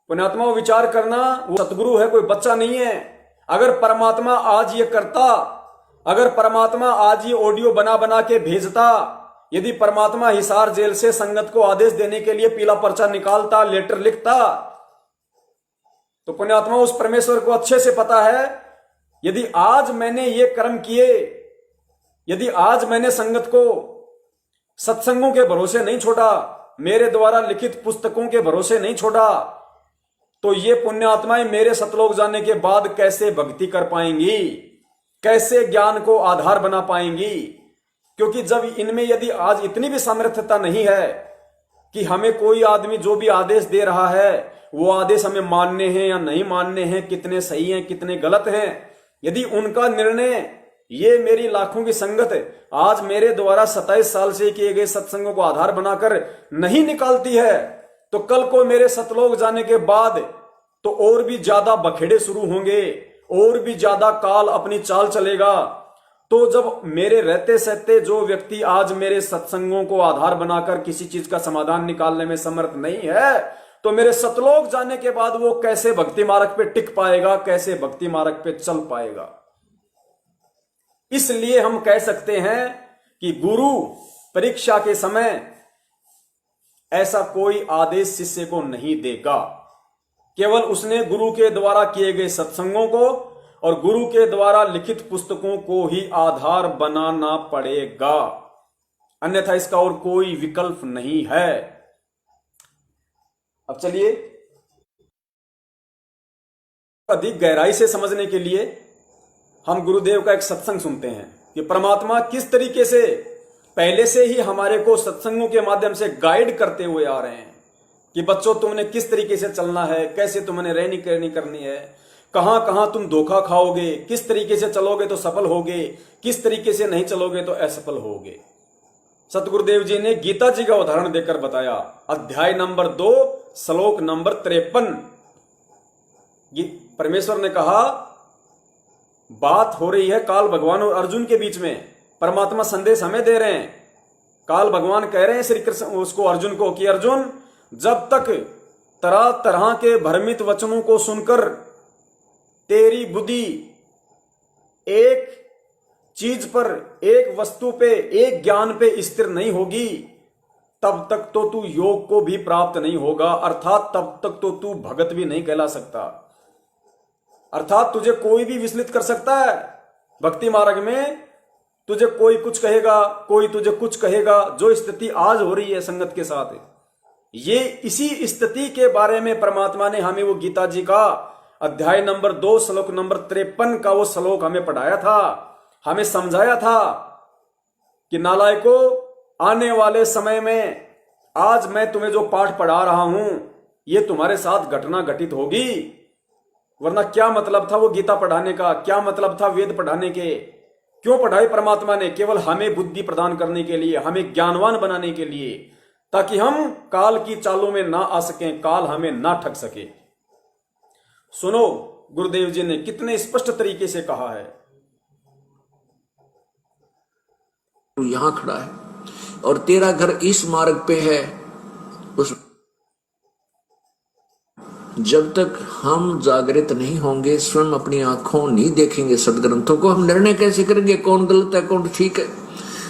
पुण्यात्माओं, विचार करना, वो सतगुरु है, कोई बच्चा नहीं है। अगर परमात्मा आज ये करता, अगर परमात्मा आज ये ऑडियो बना बना के भेजता, यदि परमात्मा हिसार जेल से संगत को आदेश देने के लिए पीला पर्चा निकालता, लेटर लिखता, तो पुण्यात्मा उस परमेश्वर को अच्छे से पता है, यदि आज मैंने ये कर्म किए, यदि आज मैंने संगत को सत्संगों के भरोसे नहीं छोड़ा, मेरे द्वारा लिखित पुस्तकों के भरोसे नहीं छोड़ा, तो ये पुण्यात्माएं मेरे सतलोक जाने के बाद कैसे भक्ति कर पाएंगी, कैसे ज्ञान को आधार बना पाएंगी। क्योंकि जब इनमें यदि आज इतनी भी सामर्थ्यता नहीं है कि हमें कोई आदमी जो भी आदेश दे रहा है वो आदेश हमें मानने हैं या नहीं मानने हैं, कितने सही हैं कितने गलत हैं, यदि उनका निर्णय ये मेरी लाखों की संगत आज मेरे द्वारा 27 साल से किए गए सत्संगों को आधार बनाकर नहीं निकालती है, तो कल को मेरे सतलोक जाने के बाद तो और भी ज्यादा बखेड़े शुरू होंगे, और भी ज्यादा काल अपनी चाल चलेगा। तो जब मेरे रहते सहते जो व्यक्ति आज मेरे सत्संगों को आधार बनाकर किसी चीज का समाधान निकालने में समर्थ नहीं है, तो मेरे सतलोक जाने के बाद वो कैसे भक्ति मार्ग पे टिक पाएगा, कैसे भक्ति मार्ग पे चल पाएगा। इसलिए हम कह सकते हैं कि गुरु परीक्षा के समय ऐसा कोई आदेश शिष्य को नहीं देगा, केवल उसने गुरु के द्वारा किए गए सत्संगों को और गुरु के द्वारा लिखित पुस्तकों को ही आधार बनाना पड़ेगा, अन्यथा इसका और कोई विकल्प नहीं है। अब चलिए अधिक गहराई से समझने के लिए हम गुरुदेव का एक सत्संग सुनते हैं कि परमात्मा किस तरीके से पहले से ही हमारे को सत्संगों के माध्यम से गाइड करते हुए आ रहे हैं कि बच्चों तुमने किस तरीके से चलना है, कैसे तुमने रहनी करनी है, कहां कहां तुम धोखा खाओगे, किस तरीके से चलोगे तो सफल होगे, किस तरीके से नहीं चलोगे तो असफल होगे। सतगुरुदेव जी ने गीता जी का उदाहरण देकर बताया, अध्याय नंबर 2 श्लोक नंबर 53। परमेश्वर ने कहा, बात हो रही है काल भगवान और अर्जुन के बीच में, परमात्मा संदेश हमें दे रहे हैं। काल भगवान कह रहे हैं श्री कृष्ण उसको, अर्जुन को, कि अर्जुन जब तक तरह तरह के भ्रमित वचनों को सुनकर तेरी बुद्धि एक चीज पर, एक वस्तु पे, एक ज्ञान पे स्थिर नहीं होगी, तब तक तो तू योग को भी प्राप्त नहीं होगा, अर्थात तब तक तो तू भगत भी नहीं कहला सकता। अर्थात तुझे कोई भी विचलित कर सकता है भक्ति मार्ग में, तुझे कोई कुछ कहेगा, कोई तुझे कुछ कहेगा। जो स्थिति आज हो रही है संगत के साथ, ये इसी स्थिति के बारे में परमात्मा ने हमें वो गीता जी का अध्याय नंबर 2 श्लोक नंबर 53 का वो श्लोक हमें पढ़ाया था, हमें समझाया था कि नालायको, आने वाले समय में आज मैं तुम्हें जो पाठ पढ़ा रहा हूं ये तुम्हारे साथ घटना घटित होगी। वरना क्या मतलब था वो गीता पढ़ाने का, क्या मतलब था वेद पढ़ाने के, क्यों पढ़ाई परमात्मा ने? केवल हमें बुद्धि प्रदान करने के लिए, हमें ज्ञानवान बनाने के लिए, ताकि हम काल की चालों में ना आ सकें, काल हमें ना ठग सके। सुनो, गुरुदेव जी ने कितने स्पष्ट तरीके से कहा है। तू यहां खड़ा है और तेरा घर इस मार्ग पे है, उस जब तक हम जागृत नहीं होंगे, स्वयं अपनी आंखों नहीं देखेंगे सदग्रंथों को, हम निर्णय कैसे करेंगे कौन गलत है कौन ठीक है?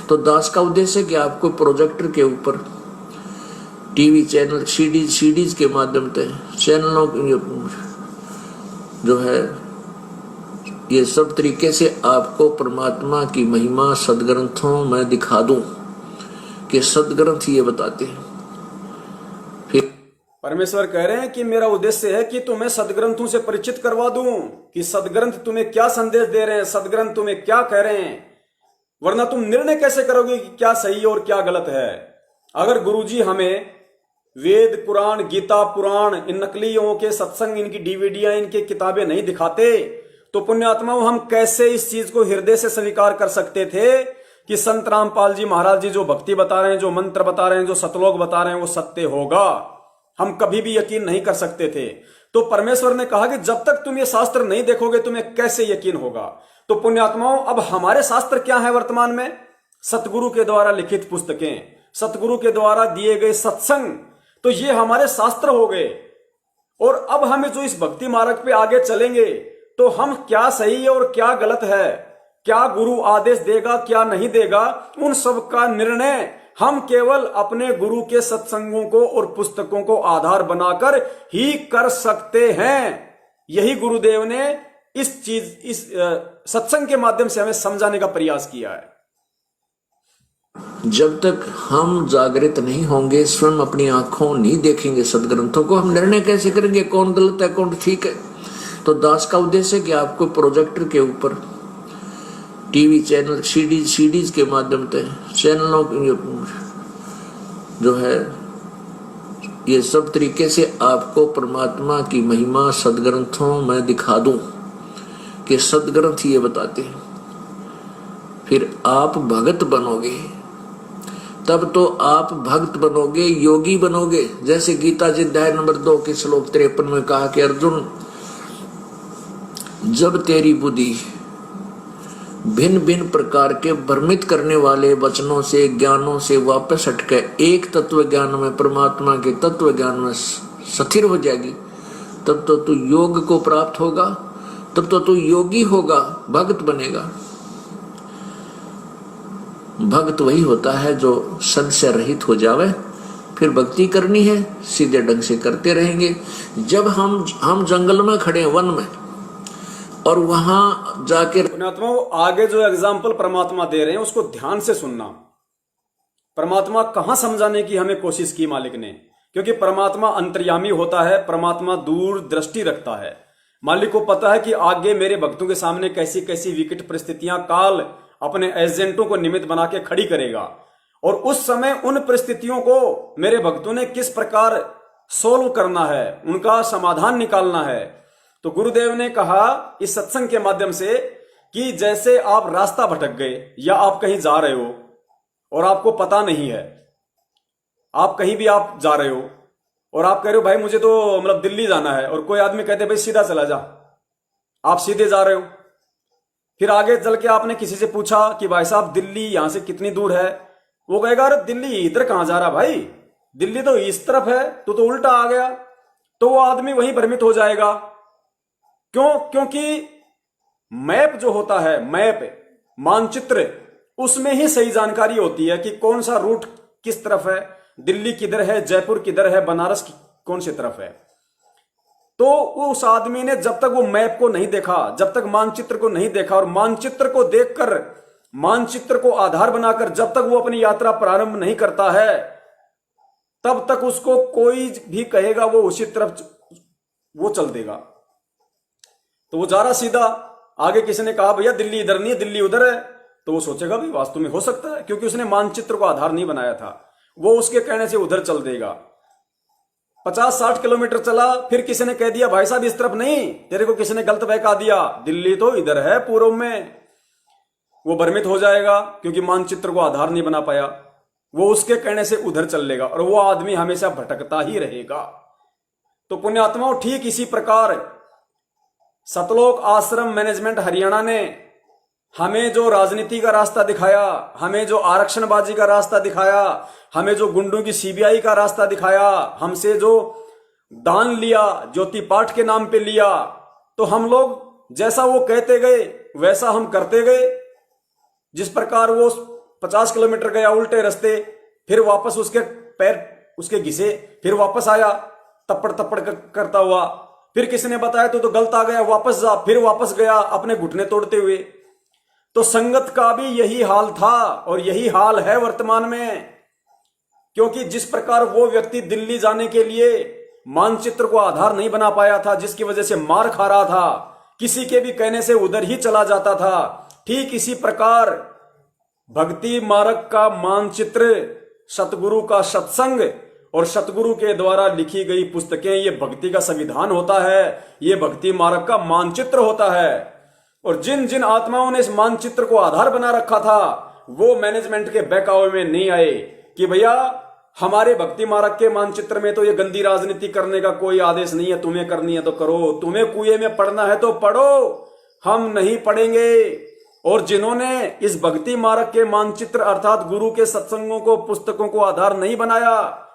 तो दास का उद्देश्य है कि आपको प्रोजेक्टर के ऊपर टीवी चैनल, सीडीज के माध्यम से चैनलों जो है, ये सब तरीके से आपको परमात्मा की महिमा सदग्रंथों में दिखा दूं कि सदग्रंथ ये बताते हैं। फिर परमेश्वर कह रहे हैं कि मेरा उद्देश्य है कि तुम्हें सदग्रंथों से परिचित करवा दूं कि सदग्रंथ तुम्हें क्या संदेश दे रहे हैं, सदग्रंथ तुम्हें क्या कह रहे हैं। वरना तुम निर्णय कैसे करोगे कि क्या सही और क्या गलत है? अगर गुरुजी हमें वेद पुराण, गीता पुराण, इन नकलियों के सत्संग, इनकी डीवीडियां, इनकी किताबें नहीं दिखाते, तो पुण्यात्माओं हम कैसे इस चीज को हृदय से स्वीकार कर सकते थे कि संत रामपाल जी महाराज जी जो भक्ति बता रहे हैं, जो मंत्र बता रहे हैं, जो सतलोक बता रहे हैं, वो सत्य होगा? हम कभी भी यकीन नहीं कर सकते थे। तो परमेश्वर ने कहा कि जब तक तुम ये शास्त्र नहीं देखोगे तुम्हें कैसे यकीन होगा। तो पुण्यात्माओं, अब हमारे शास्त्र क्या है वर्तमान में? सतगुरु के द्वारा लिखित पुस्तकें, सतगुरु के द्वारा दिए गए सत्संग, तो ये हमारे शास्त्र हो गए। और अब हमें जो इस भक्ति मार्ग पे आगे चलेंगे तो हम क्या सही है और क्या गलत है, क्या गुरु आदेश देगा क्या नहीं देगा, उन सब का निर्णय हम केवल अपने गुरु के सत्संगों को और पुस्तकों को आधार बनाकर ही कर सकते हैं। यही गुरुदेव ने इस सत्संग के माध्यम से हमें समझाने का प्रयास किया है। जब तक हम जागृत नहीं होंगे, स्वयं अपनी आंखों नहीं देखेंगे सदग्रंथों को, हम निर्णय कैसे करेंगे कौन गलत है कौन ठीक है। तो दास का उद्देश्य है कि आपको प्रोजेक्टर के ऊपर टीवी चैनल सीडीज के माध्यम से चैनलों जो है ये सब तरीके से आपको परमात्मा की महिमा सदग्रंथों में दिखा दूं कि सदग्रंथ ये बताते हैं। फिर आप भगत बनोगे, तब तो आप भक्त बनोगे, योगी बनोगे। जैसे गीता जी अध्याय नंबर 2 के श्लोक 53 में कहा कि अर्जुन, जब तेरी बुद्धि भिन्न भिन्न प्रकार के भ्रमित करने वाले वचनों से ज्ञानों से वापस हटके एक तत्व ज्ञान में, परमात्मा के तत्व ज्ञान में स्थिर हो जाएगी, तब तो तू योग को प्राप्त होगा, तब तो तू योगी होगा, भक्त बनेगा। भक्त वही होता है जो संशय रहित हो जावे। फिर भक्ति करनी है, सीधे ढंग से करते रहेंगे। जब हम जंगल में खड़े हैं, वन में, और वहां जाकर आगे जो एग्जाम्पल परमात्मा दे रहे हैं उसको ध्यान से सुनना। परमात्मा कहां समझाने की हमें कोशिश की मालिक ने, क्योंकि परमात्मा अंतर्यामी होता है, परमात्मा दूर दृष्टि रखता है। मालिक को पता है कि आगे मेरे भक्तों के सामने कैसी कैसी विकट परिस्थितियां काल अपने एजेंटों को निमित्त बना के खड़ी करेगा, और उस समय उन परिस्थितियों को मेरे भक्तों ने किस प्रकार सोल्व करना है, उनका समाधान निकालना है। तो गुरुदेव ने कहा इस सत्संग के माध्यम से कि जैसे आप रास्ता भटक गए या आप कहीं जा रहे हो और आपको पता नहीं है, आप कहीं भी आप जा रहे हो और आप कह रहे हो भाई मुझे तो मतलब दिल्ली जाना है, और कोई आदमी कहते भाई सीधा चला जा, आप सीधे जा रहे हो। फिर आगे चल के आपने किसी से पूछा कि भाई साहब दिल्ली यहां से कितनी दूर है, वो कहेगा अरे दिल्ली इधर कहां जा रहा भाई, दिल्ली तो इस तरफ है, तू तो उल्टा आ गया। तो वो आदमी वहीं भ्रमित हो जाएगा। क्यों? क्योंकि मैप जो होता है, मैप मानचित्र, उसमें ही सही जानकारी होती है कि कौन सा रूट किस तरफ है, दिल्ली किधर है, जयपुर किधर है, बनारस कौन सी तरफ है। तो उस आदमी ने जब तक वो मैप को नहीं देखा, जब तक मानचित्र को नहीं देखा, और मानचित्र को देखकर, मानचित्र को आधार बनाकर जब तक वो अपनी यात्रा प्रारंभ नहीं करता है, तब तक उसको कोई भी कहेगा वो उसी तरफ वो चल देगा। तो वो जा रहा सीधा, आगे किसी ने कहा भैया दिल्ली इधर नहीं है, दिल्ली उधर है, तो वो सोचेगा भाई वास्तव में हो सकता है, क्योंकि उसने मानचित्र को आधार नहीं बनाया था, वो उसके कहने से उधर चल देगा। 50-60 किलोमीटर चला, फिर किसी ने कह दिया भाई साहब इस तरफ नहीं, तेरे को किसी ने गलत बहका दिया, दिल्ली तो इधर है पूर्व में। वो भ्रमित हो जाएगा क्योंकि मानचित्र को आधार नहीं बना पाया, वो उसके कहने से उधर चल लेगा, और वो आदमी हमेशा भटकता ही रहेगा। तो पुण्यात्माओं, ठीक इसी प्रकार सतलोक आश्रम मैनेजमेंट हरियाणा ने हमें जो राजनीति का रास्ता दिखाया, हमें जो आरक्षणबाजी का रास्ता दिखाया, हमें जो गुंडों की सीबीआई का रास्ता दिखाया, हमसे जो दान लिया, ज्योति पाठ के नाम पे लिया, तो हम लोग जैसा वो कहते गए वैसा हम करते गए। जिस प्रकार वो 50 किलोमीटर गया उल्टे रास्ते, फिर वापस उसके पैर उसके घिसे, फिर वापस आया तप्पड़ तप्पड़ करता हुआ, फिर किसी ने बताया तो गलत आ गया, वापस जा, फिर वापस गया अपने घुटने तोड़ते हुए। तो संगत का भी यही हाल था और यही हाल है वर्तमान में, क्योंकि जिस प्रकार वो व्यक्ति दिल्ली जाने के लिए मानचित्र को आधार नहीं बना पाया था, जिसकी वजह से मार खा रहा था, किसी के भी कहने से उधर ही चला जाता था, ठीक इसी प्रकार भक्ति मार्ग का मानचित्र, सतगुरु का सत्संग और सतगुरु के द्वारा लिखी गई पुस्तकें, ये भक्ति का संविधान होता है, ये भक्ति मार्ग का मानचित्र होता है। और जिन जिन आत्माओं ने इस मानचित्र को आधार बना रखा था, वो मैनेजमेंट के बहकावे में नहीं आए कि भैया हमारे भक्ति मार्ग के मानचित्र में तो ये गंदी राजनीति करने का कोई आदेश नहीं है, तुम्हें करनी है तो करो, तुम्हें कुएं में पढ़ना है तो पढ़ो, हम नहीं पढ़ेंगे। और जिन्होंने इस भक्ति मार्ग के मानचित्र अर्थात गुरु के सत्संगों को, पुस्तकों को आधार नहीं बनाया,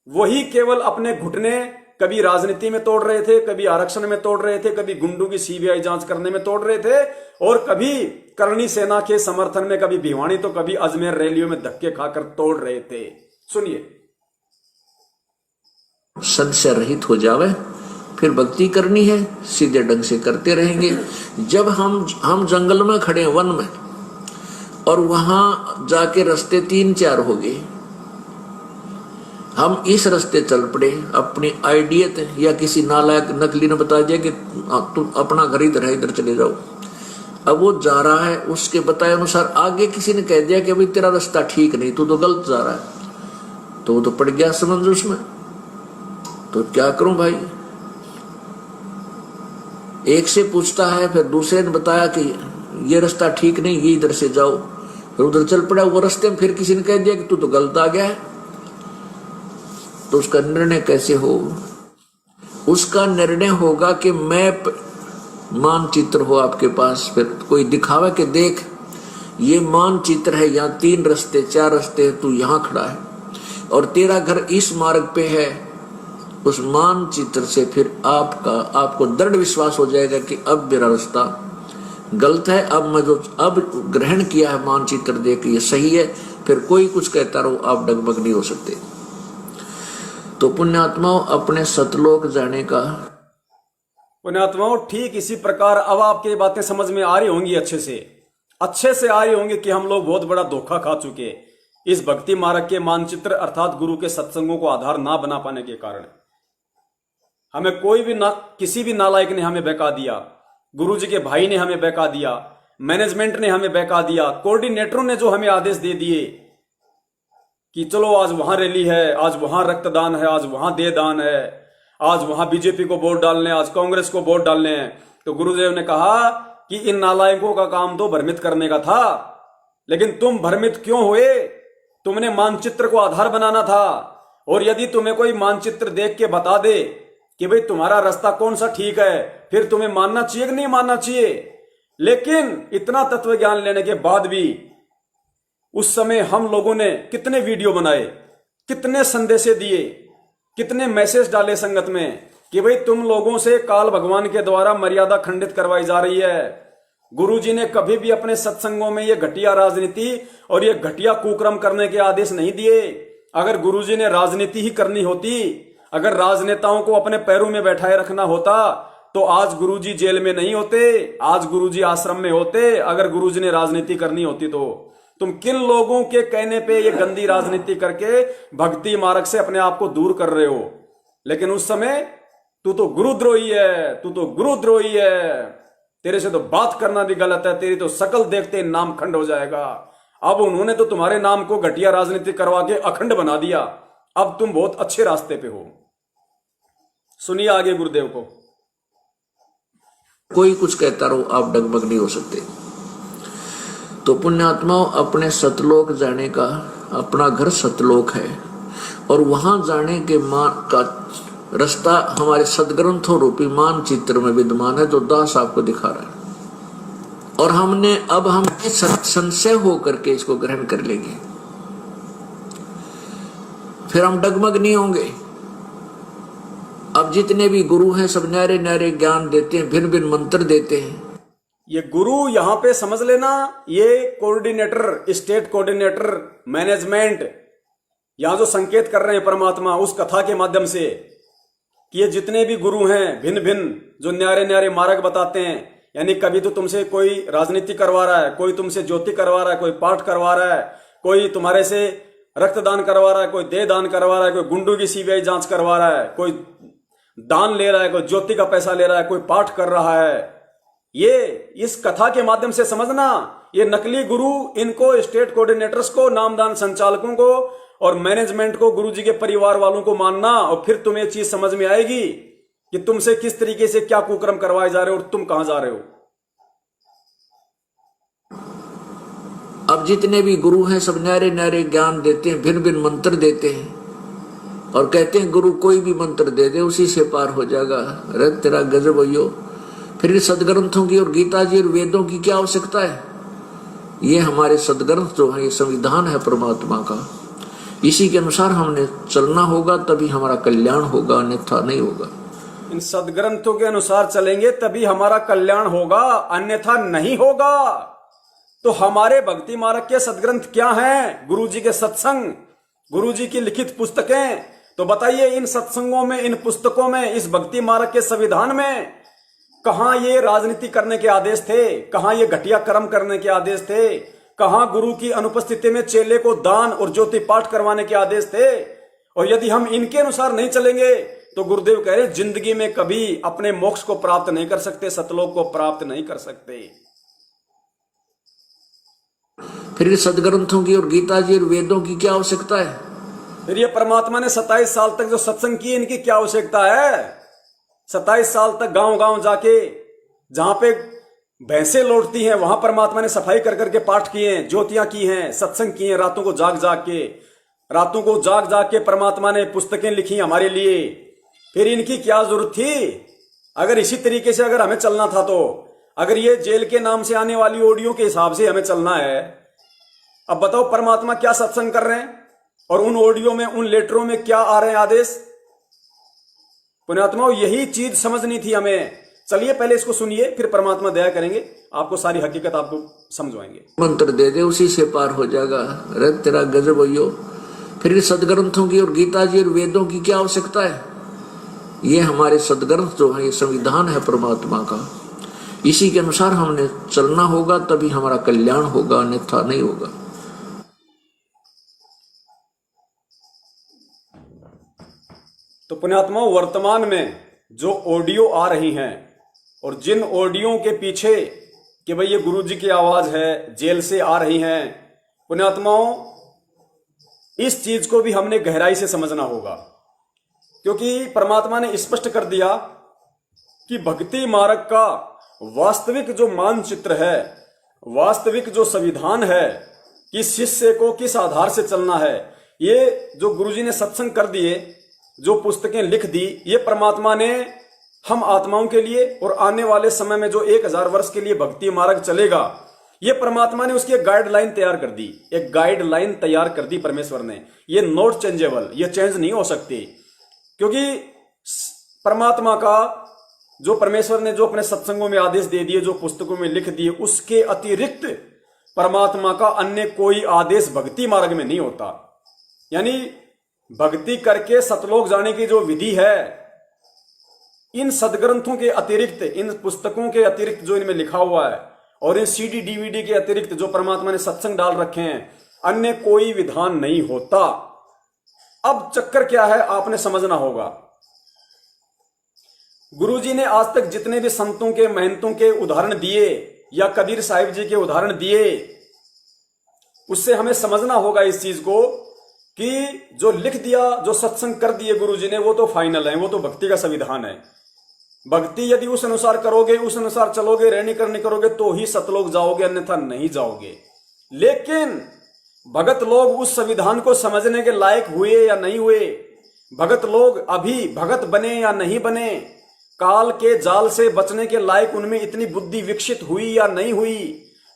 वही केवल अपने घुटने कभी राजनीति में तोड़ रहे थे, कभी आरक्षण में तोड़ रहे थे, कभी गुंडों की सीबीआई जांच करने में तोड़ रहे थे, और कभी करणी सेना के समर्थन में, कभी भिवानी तो कभी अजमेर रैलियों में धक्के खाकर तोड़ रहे थे। सुनिए। सद से रहित हो जावे, फिर भक्ति करनी है, सीधे ढंग से करते रहेंगे। जब हम जंगल में खड़े हैं, वन में, और वहां जाके रास्ते 3-4 हो गए, हम इस रास्ते चल पड़े, अपनी आइडियत या किसी नालायक नकली ने बता दिया कि तुम अपना घर इधर है, इधर चले जाओ। अब वो जा रहा है, उसके बताए अनुसार आगे किसी ने कह दिया कि भाई तेरा रास्ता ठीक नहीं, तू तो गलत जा रहा है, तो वो तो पड़ गया समझ उसमें। तो क्या करूं भाई, एक से पूछता है, फिर दूसरे ने बताया कि ये रास्ता ठीक नहीं, ये इधर से जाओ, फिर उधर चल पड़ा। वो रास्ते में फिर किसी ने कह दिया कि तू तो गलत आ गया है। तो उसका निर्णय कैसे हो? उसका निर्णय होगा कि मैप मानचित्र हो आपके पास, फिर कोई दिखावा कि देख ये मानचित्र है, यहाँ 3 रास्ते 4 रास्ते, तू यहाँ खड़ा है और तेरा घर इस मार्ग पे है। उस मानचित्र से फिर आपको दृढ़ विश्वास हो जाएगा कि अब मेरा रास्ता गलत है, अब मैं जो अब ग्रहण किया है मानचित्र देख ये सही है। फिर कोई कुछ कहता रहो, आप डगमग नहीं हो सकते। तो पुण्यात्माओं, अपने सतलोक जाने का, पुण्यात्माओं ठीक इसी प्रकार अब आपकी बातें समझ में आ रही होंगी, अच्छे से आ रही होंगी कि हम लोग बहुत बड़ा धोखा खा चुके इस भक्ति मार्ग के मानचित्र अर्थात गुरु के सत्संगों को आधार ना बना पाने के कारण। हमें कोई भी किसी भी नालायक ने हमें बहका दिया, गुरुजी के भाई ने हमें बहका दिया, मैनेजमेंट ने हमें बहका दिया, कोऑर्डिनेटरों ने जो हमें आदेश दे दिए कि चलो आज वहां रैली है, आज वहां रक्तदान है, आज वहां देहदान है, आज वहां बीजेपी को वोट डालने, आज कांग्रेस को वोट डालने हैं। तो गुरुदेव ने कहा कि इन नालायकों का काम तो भ्रमित करने का था, लेकिन तुम भ्रमित क्यों हुए? तुमने मानचित्र को आधार बनाना था, और यदि तुम्हें कोई मानचित्र देख के बता दे कि भाई तुम्हारा रास्ता कौन सा ठीक है, फिर तुम्हें मानना चाहिए कि नहीं मानना चाहिए। लेकिन इतना तत्व ज्ञान लेने के बाद भी उस समय हम लोगों ने कितने वीडियो बनाए, कितने संदेशे दिए, कितने मैसेज डाले संगत में कि भाई तुम लोगों से काल भगवान के द्वारा मर्यादा खंडित करवाई जा रही है। गुरुजी ने कभी भी अपने सत्संगों में ये घटिया राजनीति और ये घटिया कुक्रम करने के आदेश नहीं दिए। अगर गुरुजी ने राजनीति ही करनी होती, अगर राजनेताओं को अपने पैरों में बैठाए रखना होता, तो आज गुरुजी जेल में नहीं होते, आज गुरुजी आश्रम में होते। अगर गुरुजी ने राजनीति करनी होती तो तुम किन लोगों के कहने पे ये गंदी राजनीति करके भक्ति मार्ग से अपने आप को दूर कर रहे हो? लेकिन उस समय तू तो गुरुद्रोही है, तू तो गुरुद्रोही है, तेरे से तो बात करना भी गलत है, तेरी तो शकल देखते नाम खंड हो जाएगा। अब उन्होंने तो तुम्हारे नाम को घटिया राजनीति करवा के अखंड बना दिया, अब तुम बहुत अच्छे रास्ते पे हो। सुनिए आगे गुरुदेव को। कोई कुछ कहता रहो, आप डगमग नहीं हो सकते। तो पुण्यात्माओं, अपने सतलोक जाने का, अपना घर सतलोक है, और वहां जाने के का रास्ता हमारे सदग्रंथों रूपी मानचित्र में विद्यमान है, जो दास आपको दिखा रहा है। और हम संशय होकर के इसको ग्रहण कर लेंगे, फिर हम डगमग नहीं होंगे। अब जितने भी गुरु हैं सब न्यारे न्यारे ज्ञान देते हैं, भिन्न भिन्न मंत्र देते हैं। ये गुरु यहां पे समझ लेना, ये कोऑर्डिनेटर, स्टेट कोऑर्डिनेटर, मैनेजमेंट, यहां जो संकेत कर रहे हैं परमात्मा उस कथा के माध्यम से कि ये जितने भी गुरु हैं भिन्न भिन्न जो न्यारे न्यारे मार्ग बताते हैं, यानी कभी तो तुमसे कोई राजनीति करवा रहा है, कोई तुमसे ज्योति करवा रहा है, कोई पाठ करवा रहा है, कोई तुम्हारे से रक्तदान करवा रहा है, कोई देहदान करवा रहा है, कोई गुंडों की सीबीआई जांच करवा रहा है, कोई दान ले रहा है, कोई ज्योति का पैसा ले रहा है, कोई पाठ कर रहा है। ये इस कथा के माध्यम से समझना, ये नकली गुरु, इनको स्टेट कोऑर्डिनेटर्स को, नामदान संचालकों को और मैनेजमेंट को, गुरुजी के परिवार वालों को मानना, और फिर तुम्हें चीज समझ में आएगी कि तुमसे किस तरीके से क्या कुकर्म करवाए जा रहे हो और तुम कहां जा रहे हो। अब जितने भी गुरु हैं सब न्यारे न्यारे ज्ञान देते हैं, भिन्न भिन्न मंत्र देते हैं, और कहते हैं गुरु कोई भी मंत्र दे दे उसी से पार हो जाएगा। अरे तेरा गजब हो। फिर सदग्रंथों की और गीता जी और वेदों की क्या आवश्यकता है? ये हमारे सदग्रंथ जो है, ये संविधान है परमात्मा का, इसी के अनुसार हमने चलना होगा, तभी हमारा कल्याण होगा, अन्यथा नहीं होगा। इन सदग्रंथों के अनुसार चलेंगे तभी हमारा कल्याण होगा, अन्यथा नहीं होगा। तो हमारे भक्ति मार्ग के सदग्रंथ क्या हैं? गुरु जी के सत्संग, गुरु जी की लिखित पुस्तकें। तो बताइए, इन सत्संगों में, इन पुस्तकों में, इस भक्ति मार्ग के संविधान में कहां ये राजनीति करने के आदेश थे? कहां ये घटिया कर्म करने के आदेश थे? कहां गुरु की अनुपस्थिति में चेले को दान और ज्योति पाठ करवाने के आदेश थे? और यदि हम इनके अनुसार नहीं चलेंगे तो गुरुदेव कह रहे जिंदगी में कभी अपने मोक्ष को प्राप्त नहीं कर सकते, सतलोक को प्राप्त नहीं कर सकते। फिर सदग्रंथों की और गीता जी और वेदों की क्या आवश्यकता है? फिर ये परमात्मा ने 27 साल तक जो सत्संग किए, इनकी क्या आवश्यकता है? 27 साल तक गांव गांव जाके, जहां पे भैंसे लौटती हैं, वहां परमात्मा ने सफाई कर करके पाठ किए हैं, ज्योतियां की हैं, सत्संग किए हैं, रातों को जाग जाग के परमात्मा ने पुस्तकें लिखी हमारे लिए। फिर इनकी क्या जरूरत थी? अगर इसी तरीके से अगर हमें चलना था, तो अगर ये जेल के नाम से आने वाली ऑडियो के हिसाब से हमें चलना है, अब बताओ परमात्मा क्या सत्संग कर रहे हैं और उन ऑडियो में, उन लेटरों में क्या आ रहे हैं आदेश? पुण्यात्माओं, यही चीज समझनी थी हमें। चलिए पहले इसको सुनिए, फिर परमात्मा दया करेंगे, आपको सारी हकीकत आपको समझवाएंगे। मंत्र दे दे, उसी से पार हो जाएगा। अरे तेरा गजब हो। फिर सदग्रंथों की और गीता जी और वेदों की क्या आवश्यकता है? ये हमारे सदग्रंथ जो है, ये संविधान है परमात्मा का। इसी के अनुसार हमने चलना होगा, तभी हमारा कल्याण होगा, अन्यथा नहीं होगा। तो पुण्यात्माओं, वर्तमान में जो ऑडियो आ रही हैं और जिन ऑडियो के पीछे कि भाई ये गुरु जी की आवाज है, जेल से आ रही हैं, पुण्यात्माओं इस चीज को भी हमने गहराई से समझना होगा, क्योंकि परमात्मा ने स्पष्ट कर दिया कि भक्ति मार्ग का वास्तविक जो मानचित्र है, वास्तविक जो संविधान है कि शिष्य को किस आधार से चलना है, ये जो गुरुजी ने सत्संग कर दिए, जो पुस्तकें लिख दी, ये परमात्मा ने हम आत्माओं के लिए और आने वाले समय में जो 1000 वर्ष के लिए भक्ति मार्ग चलेगा, ये परमात्मा ने उसकी एक गाइडलाइन तैयार कर दी। एक गाइडलाइन तैयार कर दी परमेश्वर ने। ये नॉट चेंजेबल, ये चेंज नहीं हो सकती, क्योंकि परमात्मा का जो परमेश्वर ने जो अपने सत्संगों में आदेश दे दिए, जो पुस्तकों में लिख दिए, उसके अतिरिक्त परमात्मा का अन्य कोई आदेश भक्ति मार्ग में नहीं होता। यानी भक्ति करके सतलोक जाने की जो विधि है, इन सदग्रंथों के अतिरिक्त, इन पुस्तकों के अतिरिक्त जो इनमें लिखा हुआ है और इन सीडी डीवीडी के अतिरिक्त जो परमात्मा ने सत्संग डाल रखे हैं, अन्य कोई विधान नहीं होता। अब चक्कर क्या है आपने समझना होगा। गुरुजी ने आज तक जितने भी संतों के, महंतों के उदाहरण दिए या कबीर साहिब जी के उदाहरण दिए, उससे हमें समझना होगा इस चीज को कि जो लिख दिया, जो सत्संग कर दिए गुरुजी ने, वो तो फाइनल है, वो तो भक्ति का संविधान है। भक्ति यदि उस अनुसार करोगे, उस अनुसार चलोगे, रहनी करनी करोगे, तो ही सतलोक जाओगे, अन्यथा नहीं जाओगे। लेकिन भगत लोग उस संविधान को समझने के लायक हुए या नहीं हुए, भगत लोग अभी भगत बने या नहीं बने, काल के जाल से बचने के लायक उनमें इतनी बुद्धि विकसित हुई या नहीं हुई,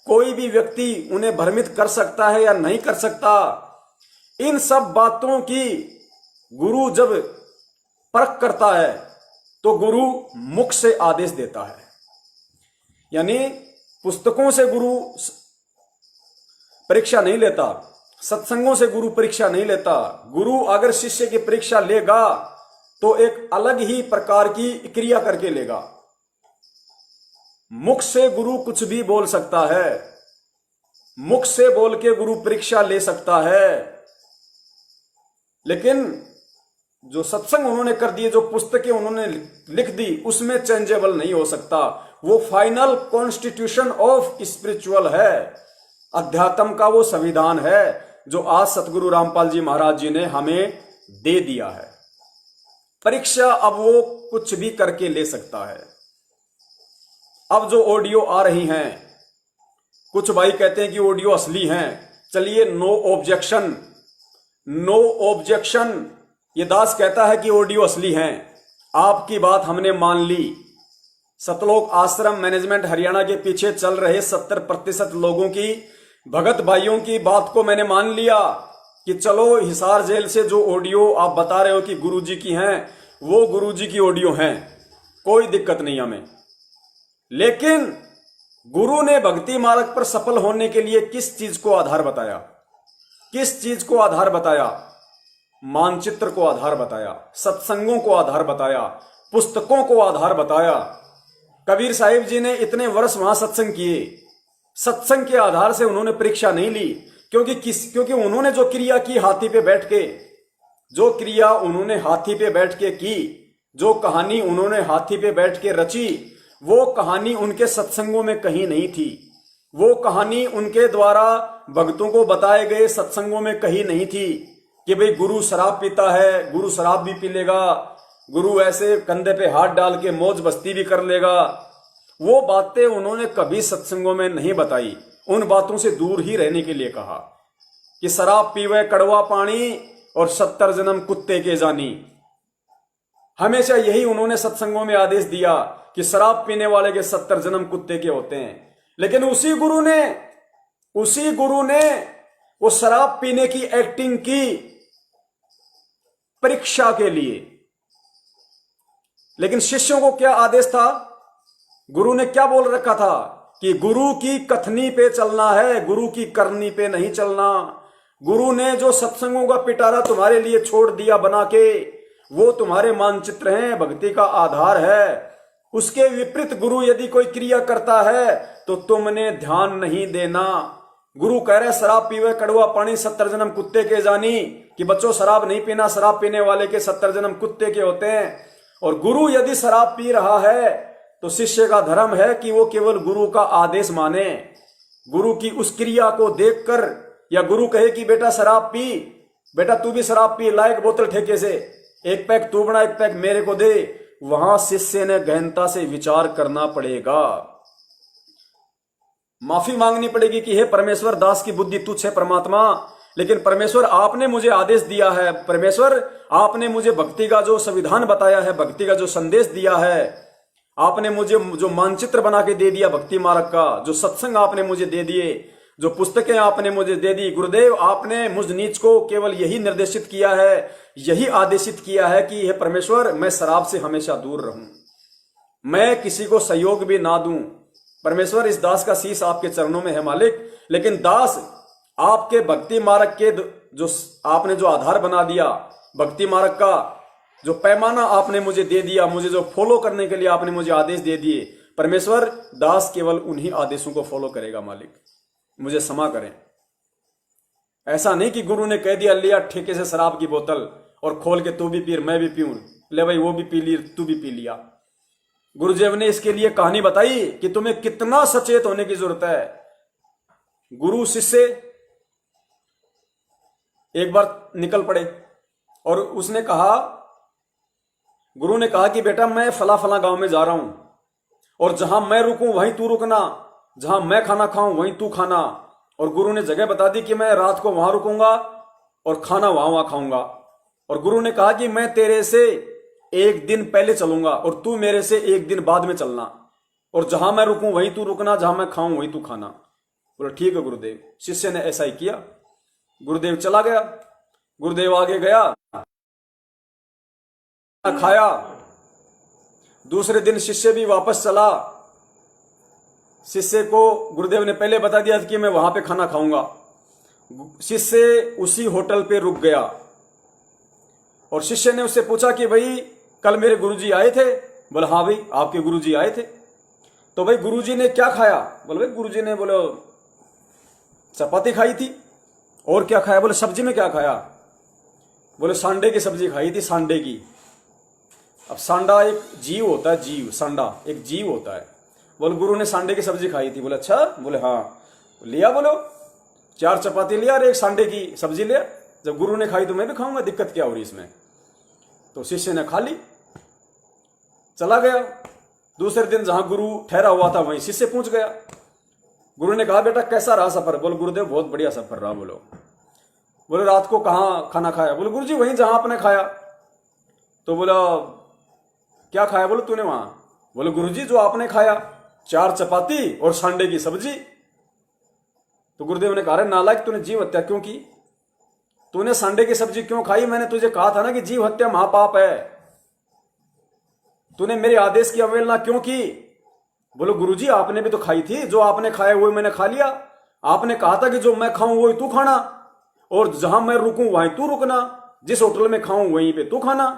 कोई भी व्यक्ति उन्हें भ्रमित कर सकता है या नहीं कर सकता। इन सब बातों की गुरु जब परख करता है तो गुरु मुख से आदेश देता है। यानी पुस्तकों से गुरु परीक्षा नहीं लेता, सत्संगों से गुरु परीक्षा नहीं लेता। गुरु अगर शिष्य की परीक्षा लेगा तो एक अलग ही प्रकार की क्रिया करके लेगा। मुख से गुरु कुछ भी बोल सकता है, मुख से बोल के गुरु परीक्षा ले सकता है, लेकिन जो सत्संग उन्होंने कर दिए, जो पुस्तकें उन्होंने लिख दी, उसमें चेंजेबल नहीं हो सकता। वो फाइनल कॉन्स्टिट्यूशन ऑफ स्पिरिचुअल है, अध्यात्म का वो संविधान है जो आज सतगुरु रामपाल जी महाराज जी ने हमें दे दिया है। परीक्षा अब वो कुछ भी करके ले सकता है। अब जो ऑडियो आ रही हैं, कुछ भाई कहते हैं कि ऑडियो असली हैं। चलिए, नो ऑब्जेक्शन, नो ऑब्जेक्शन। ये दास कहता है कि ऑडियो असली हैं, आपकी बात हमने मान ली। सतलोक आश्रम मैनेजमेंट हरियाणा के पीछे चल रहे 70% लोगों की, भगत भाइयों की बात को मैंने मान लिया कि चलो हिसार जेल से जो ऑडियो आप बता रहे हो कि गुरुजी की हैं, वो गुरुजी की ऑडियो हैं, कोई दिक्कत नहीं हमें। लेकिन गुरु ने भक्ति मार्ग पर सफल होने के लिए किस चीज को आधार बताया? किस चीज को आधार बताया? मानचित्र को आधार बताया, सत्संगों को आधार बताया, पुस्तकों को आधार बताया। कबीर साहिब जी ने इतने वर्ष वहां सत्संग किए, सत्संग के आधार से उन्होंने परीक्षा नहीं ली, क्योंकि उन्होंने जो क्रिया की हाथी पे बैठ के, जो क्रिया उन्होंने हाथी पे बैठ के की, जो कहानी उन्होंने हाथी पे बैठ के रची, वो कहानी उनके सत्संगों में कहीं नहीं थी। वो कहानी उनके द्वारा भक्तों को बताए गए सत्संगों में कहीं नहीं थी कि भाई गुरु शराब पीता है, गुरु शराब भी पी लेगा, गुरु ऐसे कंधे पे हाथ डाल के मौज बस्ती भी कर लेगा। वो बातें उन्होंने कभी सत्संगों में नहीं बताई। उन बातों से दूर ही रहने के लिए कहा कि शराब पीवे कड़वा पानी और 70 जन्म कुत्ते के जानी। हमेशा यही उन्होंने सत्संगों में आदेश दिया कि शराब पीने वाले के 70 जन्म कुत्ते के होते हैं। लेकिन उसी गुरु ने वो शराब पीने की एक्टिंग की परीक्षा के लिए। लेकिन शिष्यों को क्या आदेश था? गुरु ने क्या बोल रखा था कि गुरु की कथनी पे चलना है, गुरु की करनी पे नहीं चलना। गुरु ने जो सत्संगों का पिटारा तुम्हारे लिए छोड़ दिया बना के, वो तुम्हारे मानचित्र हैं, भक्ति का आधार है। उसके विपरीत गुरु यदि कोई क्रिया करता है तो तुमने ध्यान नहीं देना। गुरु कह रहे शराब पीवे कड़वा पानी 70 जन्म कुत्ते के जानी, कि बच्चों शराब नहीं पीना, शराब पीने वाले के 70 जन्म कुत्ते के होते हैं। और गुरु यदि शराब पी रहा है तो शिष्य का धर्म है कि वो केवल गुरु का आदेश माने। गुरु की उस क्रिया को देखकर, या गुरु कहे कि बेटा शराब पी, बेटा तू भी शराब पी, ला एक बोतल ठेके से, एक पैक तू बना, एक पैक मेरे को दे, वहां शिष्य ने गहनता से विचार करना पड़ेगा। माफी मांगनी पड़ेगी कि हे परमेश्वर, दास की बुद्धि तुच्छ है परमात्मा, लेकिन परमेश्वर आपने मुझे आदेश दिया है, परमेश्वर आपने मुझे भक्ति का जो संविधान बताया है, भक्ति का जो संदेश दिया है, आपने मुझे जो मानचित्र बना के दे दिया भक्ति मार्ग का, जो सत्संग आपने मुझे दे दिए, जो पुस्तकें आपने मुझे दे दी, गुरुदेव आपने मुझ नीच को केवल यही निर्देशित किया है, यही आदेशित किया है कि हे परमेश्वर मैं शराब से हमेशा दूर रहूं, मैं किसी को सहयोग भी ना दूं। परमेश्वर इस दास का शीश आपके चरणों में है मालिक। लेकिन दास आपके भक्ति मार्ग के जो आपने जो आधार बना दिया, भक्ति मार्ग का जो पैमाना आपने मुझे दे दिया, मुझे जो फॉलो करने के लिए आपने मुझे आदेश दे दिए, परमेश्वर दास केवल उन्हीं आदेशों को फॉलो करेगा मालिक, मुझे क्षमा करें। ऐसा नहीं कि गुरु ने कह दिया लिया ठेके से शराब की बोतल और खोल के तू भी पी मैं भी पीऊं, ले भाई वो भी पी ली तू भी पी लिया। गुरुदेव ने इसके लिए कहानी बताई कि तुम्हें कितना सचेत होने की जरूरत है। गुरु शिष्य एक बार निकल पड़े और उसने कहा, गुरु ने कहा कि बेटा मैं फला फला गांव में जा रहा हूं और जहां मैं रुकूं वहीं तू रुकना, जहां मैं खाना खाऊं वहीं तू खाना। और गुरु ने जगह बता दी कि मैं रात को वहां रुकूंगा और खाना वहां खाऊंगा। और गुरु ने कहा कि मैं तेरे से एक दिन पहले चलूंगा और तू मेरे से एक दिन बाद में चलना, और जहां मैं रुकूं वहीं तू रुकना, जहां मैं खाऊं वहीं तू खाना। बोला ठीक है गुरुदेव। शिष्य ने ऐसा ही किया। गुरुदेव चला गया, गुरुदेव आगे गया, खाया। दूसरे दिन शिष्य भी वापस चला। शिष्य को गुरुदेव ने पहले बता दिया कि मैं वहां पे खाना खाऊंगा। शिष्य उसी होटल पे रुक गया और शिष्य ने उससे पूछा कि भाई कल मेरे गुरुजी आए थे? बोला हाँ भाई आपके गुरुजी आए थे। तो भाई गुरुजी ने क्या खाया? बोले भाई गुरुजी ने बोले चपाती खाई थी। और क्या खाया? बोले सब्जी में क्या खाया? बोले सांडे की सब्जी खाई थी, सांडे की। अब सांडा एक जीव होता है, जीव, सांडा एक जीव होता है। बोले गुरु ने सांडे की सब्जी खाई थी। बोले अच्छा? बोले हाँ। लिया, बोलो 4 चपाती लिया और 1 सांडे की सब्जी लिया। जब गुरु ने खाई तो मैं भी खाऊंगा, दिक्कत क्या हो रही इसमें? तो शिष्य ने खा ली, चला गया। दूसरे दिन जहां गुरु ठहरा हुआ था वहीं शिष्य पहुंच गया। गुरु ने कहा बेटा कैसा रहा सफर? बोले गुरुदेव बहुत बढ़िया सफर रहा। बोले रात को कहां खाना खाया? बोले गुरुजी वहीं जहां आपने खाया। तो बोला क्या खाया? बोले तूने वहां। बोले गुरुजी जो आपने खाया, 4 चपाती और सांडे की सब्जी। तो गुरुदेव ने कहा नालायक तूने जीव हत्या क्यों की? तूने सांडे की सब्जी क्यों खाई? मैंने तुझे कहा था ना कि जीव हत्या महापाप है। तूने मेरे आदेश की अवहेलना क्यों की? बोलो गुरुजी आपने भी तो खाई थी, जो आपने खाया वो मैंने खा लिया। आपने कहा था कि जो मैं खाऊं वही तू खाना, और जहां मैं रुकूं वहीं तू रुकना, जिस होटल में खाऊं वहीं पे तू खाना।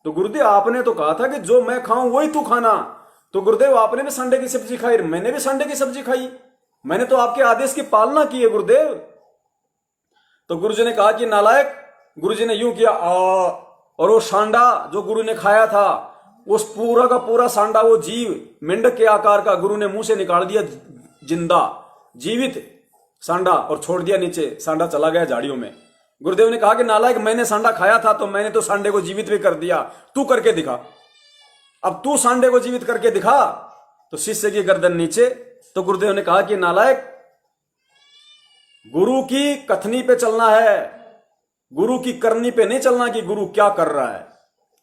तो गुरुदेव आपने तो कहा था कि जो मैं खाऊं वही तू खाना। तो गुरुदेव आपने भी संडे की सब्जी खाई, मैंने भी संडे की सब्जी खाई, मैंने तो आपके आदेश की पालना की है गुरुदेव। तो गुरुजी ने कहा कि नालायक, गुरुजी ने यूं किया और वो सांडा जो गुरु ने खाया था, उस पूरा का पूरा सांडा, वो जीव मेंढक के आकार का, गुरु ने मुंह से निकाल दिया जिंदा जीवित सांडा और छोड़ दिया नीचे। सांडा चला गया झाड़ियों में। गुरुदेव ने कहा कि नालायक, मैंने सांडा खाया था तो मैंने तो सांडे को जीवित भी कर दिया, तू करके दिखा। अब तू सांडे को जीवित करके दिखा। तो शिष्य की गर्दन नीचे। तो गुरुदेव ने कहा कि नालायक, गुरु की कथनी पे चलना है, गुरु की करनी पे नहीं चलना कि गुरु क्या कर रहा है।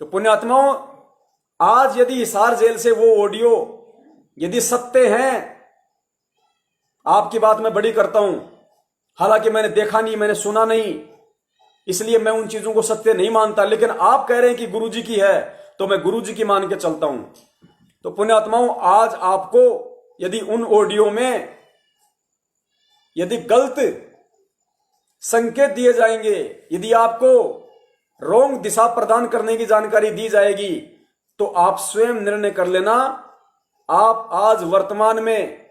तो पुण्यात्माओं, आज यदि हिसार जेल से वो ऑडियो यदि सत्य हैं, आपकी बात मैं बड़ी करता हूं, हालांकि मैंने देखा नहीं, मैंने सुना नहीं, इसलिए मैं उन चीजों को सत्य नहीं मानता, लेकिन आप कह रहे हैं कि गुरुजी की है तो मैं गुरुजी की मान के चलता हूं। तो पुण्यात्माओं, आज आपको यदि उन ऑडियो में यदि गलत संकेत दिए जाएंगे, यदि आपको रोंग दिशा प्रदान करने की जानकारी दी जाएगी, तो आप स्वयं निर्णय कर लेना। आप आज वर्तमान में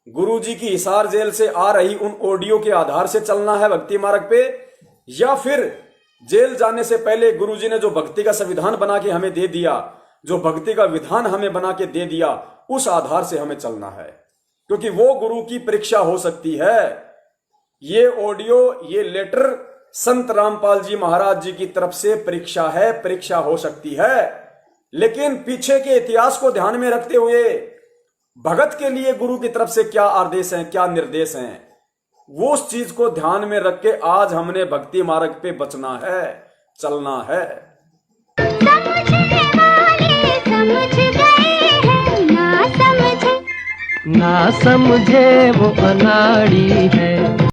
गुरुजी की हिसार जेल से आ रही उन ऑडियो के आधार से चलना है भक्ति मार्ग पे, या फिर जेल जाने से पहले गुरुजी ने जो भक्ति का संविधान बना के हमें दे दिया, जो भक्ति का विधान हमें बना के दे दिया, उस आधार से हमें चलना है, क्योंकि वो गुरु की परीक्षा हो सकती है। ये ऑडियो, ये लेटर संत रामपाल जी महाराज जी की तरफ से परीक्षा है, परीक्षा हो सकती है, लेकिन पीछे के इतिहास को ध्यान में रखते हुए भगत के लिए गुरु की तरफ से क्या आदेश हैं, क्या निर्देश हैं, वो उस चीज को ध्यान में रख के आज हमने भक्ति मार्ग पे बचना है, चलना है। समझने वाले समझ गए हैं, ना समझे वो अनाड़ी है।